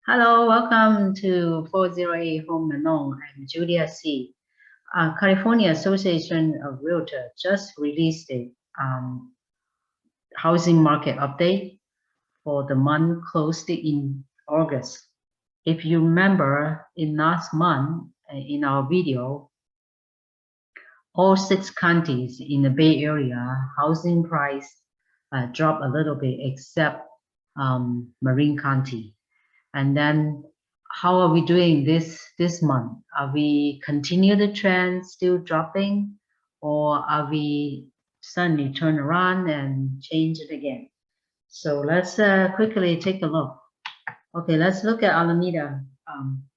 Hello, welcome to 408 Home Alone. I'm Julia C. California Association of Realtors just released a housing market update for the month closed in August. If you remember, in last month, in our video, all 6 counties in the Bay Area housing price dropped a little bit, except Marin County. And then how are we doing this month? Are we continue the trend still dropping, or are we suddenly turn around and change it again? So let's quickly take a look. Okay, let's look at Alameda.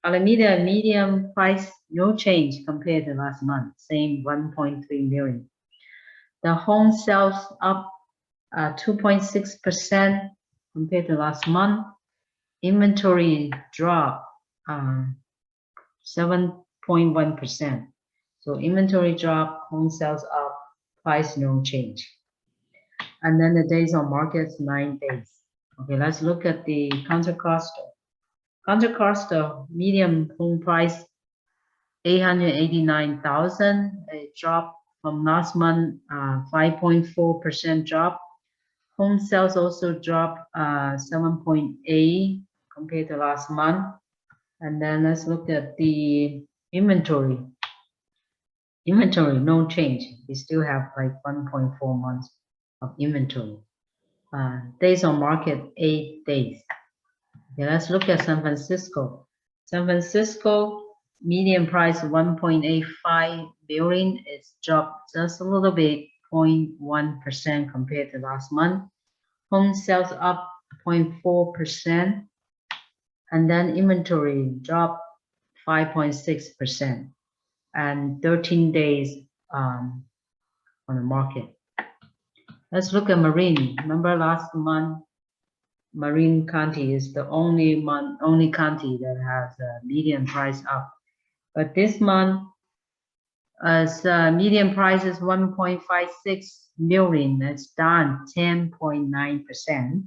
Alameda medium price, no change compared to last month, same 1.3 million. The home sales up 2.6% compared to last month. Inventory drop 7.1%. So inventory drop, home sales up, price no change. And then the days on market 9 days. Okay, let's look at the Contra Costa. Contra Costa medium home price 889,000. A drop from last month, 5.4% drop. Home sales also dropped 7.8 compared to last month. And then let's look at the inventory. Inventory, no change. We still have like 1.4 months of inventory. Days on market, 8 days. Okay, let's look at San Francisco. San Francisco, median price 1.85 billion. It's dropped just a little bit, 0.1% compared to last month. Home sales up 0.4%. And then inventory dropped 5.6% and 13 days on the market. Let's look at Marin. Remember last month, Marin County is the only county that has a median price up. But this month, as median price is 1.56 million, that's down 10.9%.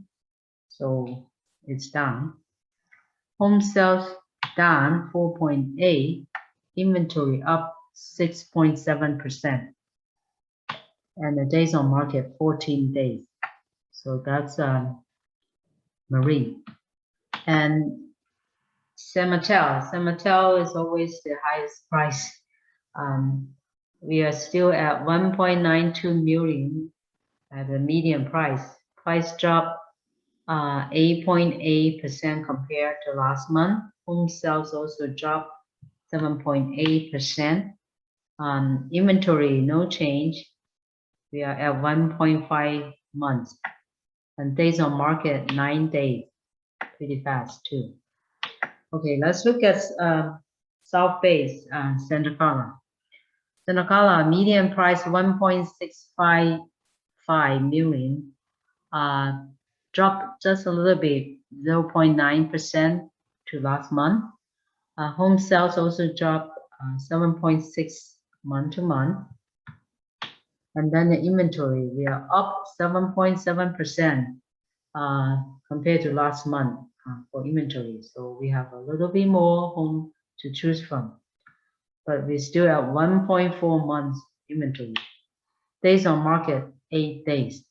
So it's down. Home sales down 4.8, inventory up 6.7%, and the days on market 14 days. So that's Marin. And San Mateo is always the highest price. We are still at 1.92 million at the median price. Price drop 8.8% compared to last month. Home sales also dropped 7.8%. Inventory, no change. We are at 1.5 months. And days on market, 9 days. Pretty fast too. Okay, let's look at South Bay, Santa Clara. Santa Clara, median price 1.655 million. Dropped just a little bit, 0.9% to last month. Home sales also dropped 7.6 month to month. And then the inventory, we are up 7.7% compared to last month for inventory. So we have a little bit more home to choose from. But we still have 1.4 months inventory. Days on market, 8 days.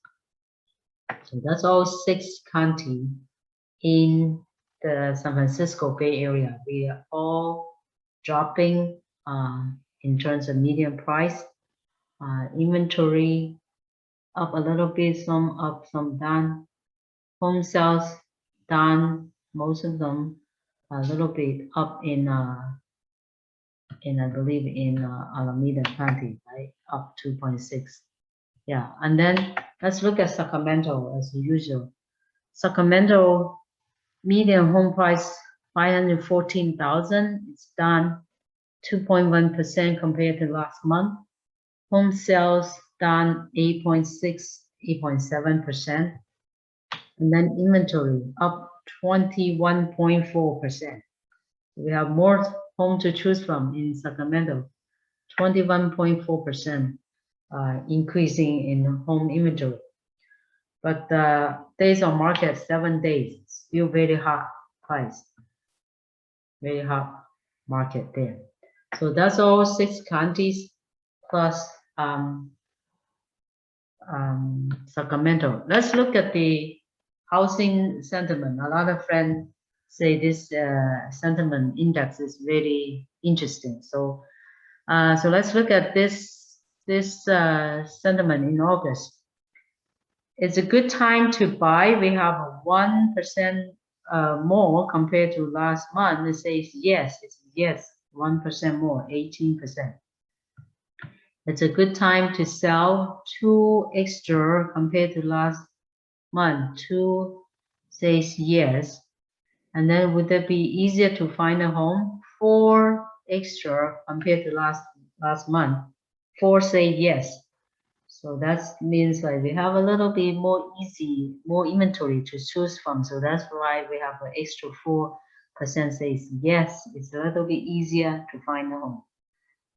So that's all 6 counties in the San Francisco Bay Area. We are all dropping in terms of median price. Inventory up a little bit, some up, some down. Home sales down, most of them a little bit up in I believe in Alameda County, right? Up 2.6. Yeah, and then let's look at Sacramento as usual. Sacramento median home price 514,000. It's down 2.1% compared to last month. Home sales down 8.7%. And then inventory up 21.4%. We have more home to choose from in Sacramento, 21.4%. Increasing in home inventory, but days on market 7 days, still very hot price. very hot market there. So that's all 6 counties plus Sacramento. Let's look at the housing sentiment. A lot of friends say this sentiment index is very interesting. So let's look at this sentiment in August. It's a good time to buy. We have 1% more compared to last month. It says yes, it's yes, 1% more, 18%. It's a good time to sell, 2 extra compared to last month. 2 says yes. And then would it be easier to find a home? 4 extra compared to last month. 4 say yes. So that means like we have a little bit more inventory to choose from. So that's why we have an extra 4% says yes. It's a little bit easier to find a home.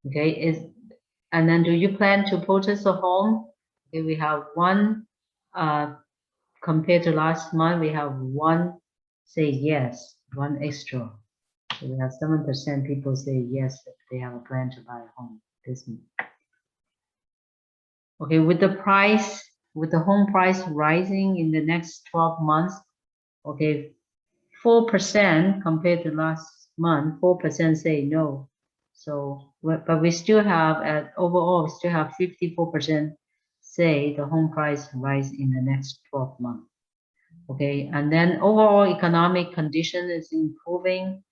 Okay, and then do you plan to purchase a home? Okay, we have 1 compared to last month. We have 1 say yes, 1 extra. So we have 7% people say yes if they have a plan to buy a home this month. Okay, with the home price rising in the next 12 months, okay, 4% compared to last month, 4% say no. So, but we still have, overall, we still have 54% say the home price rise in the next 12 months. Okay, and then overall economic condition is improving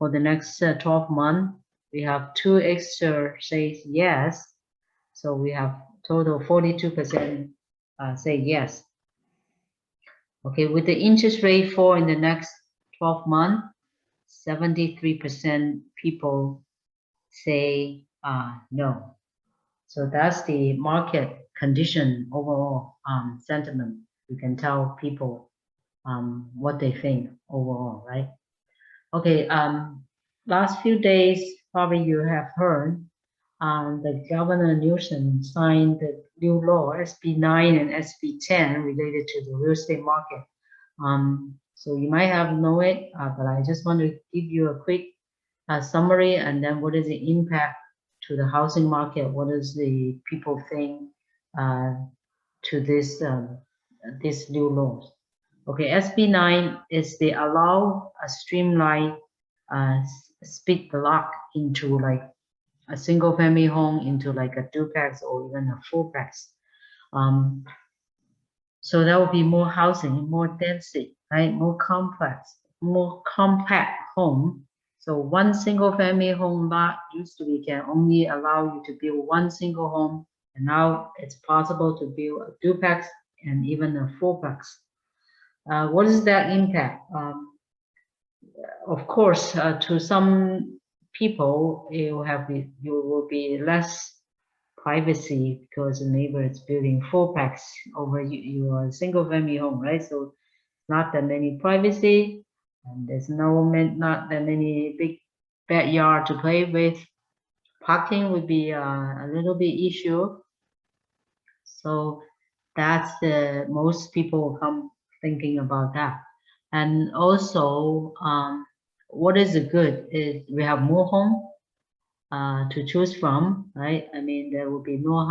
for the next 12 months. We have 2 extra says yes. So we have total 42% say yes. Okay, with the interest rate fall in the next 12 months, 73% people say no. So that's the market condition overall sentiment. You can tell people what they think overall, right? Okay, last few days, probably you have heard the Governor Newsom signed the new law, SB9 and SB10, related to the real estate market. So you might have known it, but I just want to give you a quick summary, and then what is the impact to the housing market? What does the people think to this new laws? Okay, SB9 is they allow a streamline split the lock into like a single family home into like a duplex or even a fourplex. So that will be more housing, more density, right? More complex, more compact home. So one single family home lot used to be can only allow you to build 1 single home, and now it's possible to build a duplex and even a fourplex. What is that impact? Of course, to some people, you will be less privacy because the neighbor is building fourplex over your single family home, right? So not that many privacy, and there's not that many big backyard to play with. Parking would be a little bit issue. So that's the most people come thinking about that. And also, what is good is we have more home to choose from, right? I mean, there will be more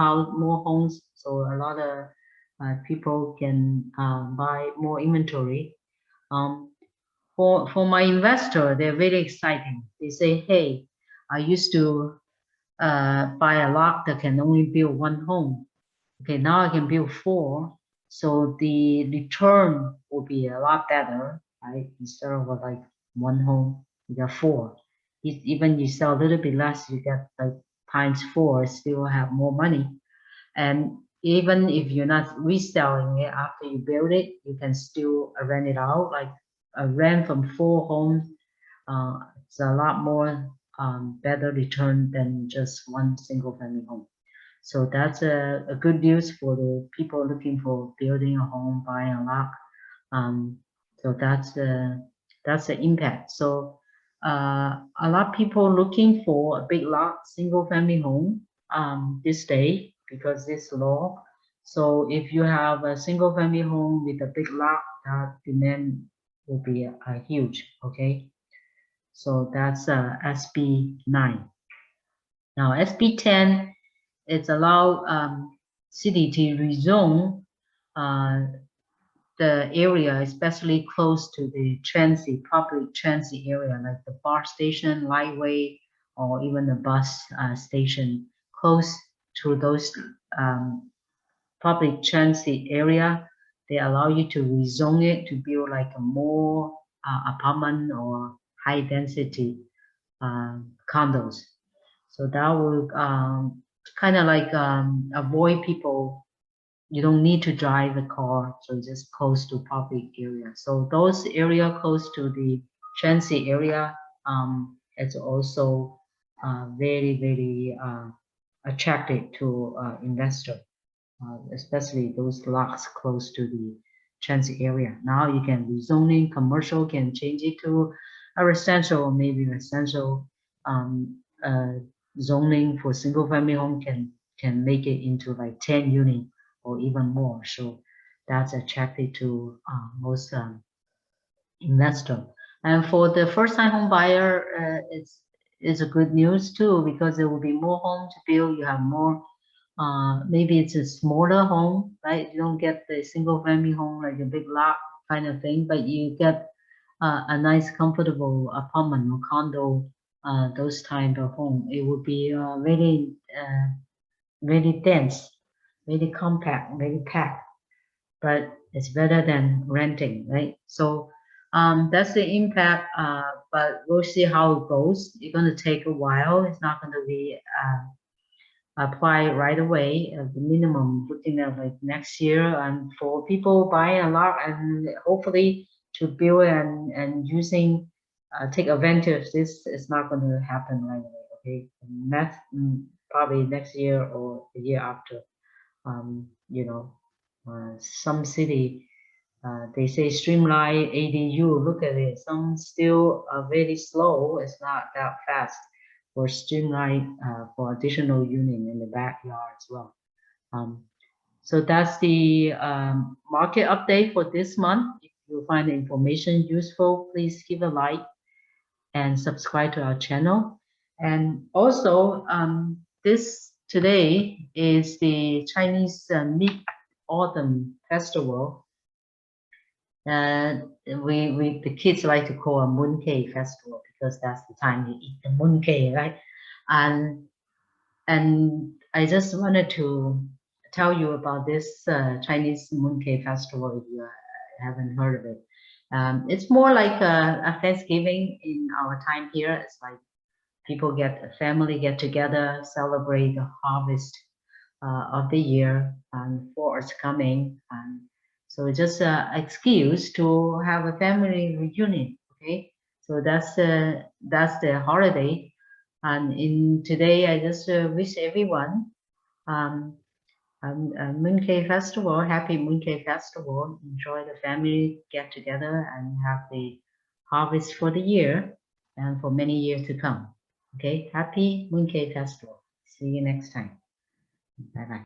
homes, so a lot of people can buy more inventory. For my investor, they're very exciting. They say, hey, I used to buy a lot that can only build 1 home. Okay, now I can build 4. So the return will be a lot better, right? Instead of like 1 home, you got 4. Even you sell a little bit less, you get like ×4, still have more money. And even if you're not reselling it after you build it, you can still rent it out. Like a rent from 4 homes, it's a lot more better return than just 1 single family home. So that's a good news for the people looking for building a home, buying a lot. So that's the impact. So a lot of people looking for a big lot, single family home this day because this law. So if you have a single family home with a big lot, that demand will be huge. Okay. So that's SB9. Now SB10, it's allow city to rezone the area, especially close to the transit, public transit area, like the bar station, lightway, or even the bus station, close to those public transit area. They allow you to rezone it to build like a more apartment or high density condos. So that will kind of like avoid people. You don't need to drive a car, so just close to public area. So those area close to the transit area, it's also very attractive to investor, especially those lots close to the transit area. Now you can rezoning commercial, can change it to a residential, maybe residential zoning for single family home can make it into like 10 unit or even more. So that's attractive to most investor. And for the first time home buyer, it's a good news too, because there will be more home to build. You have more, maybe it's a smaller home, right? You don't get the single family home like a big lot kind of thing, but you get a nice comfortable apartment or condo, those type of home. It would be very dense, very compact, very packed, but it's better than renting, right? So that's the impact, but we'll see how it goes. It's going to take a while. It's not going to be applied right away. The minimum looking at like next year, and for people buying a lot and hopefully to build and using, take advantage. This is not going to happen right away. Okay, next probably next year or the year after. You know, some city, they say streamline ADU. Look at it. Some still are very slow. It's not that fast for streamline for additional unit in the backyard as well. So that's the market update for this month. If you find the information useful, please give a like and subscribe to our channel. And also, this today is the Chinese Mid-Autumn Festival. The kids like to call a Mooncake Festival because that's the time you eat the mooncake, right? And I just wanted to tell you about this Chinese Mooncake Festival if you haven't heard of it. It's more like a Thanksgiving in our time here. It's like people family get together, celebrate the harvest of the year, and fall is coming. And so it's just an excuse to have a family reunion. Okay, so that's the holiday. And in today, I just wish everyone Mooncake Festival, happy Mooncake Festival. Enjoy the family get together and have the harvest for the year and for many years to come. Okay, happy Mooncake Festival. See you next time. Bye bye.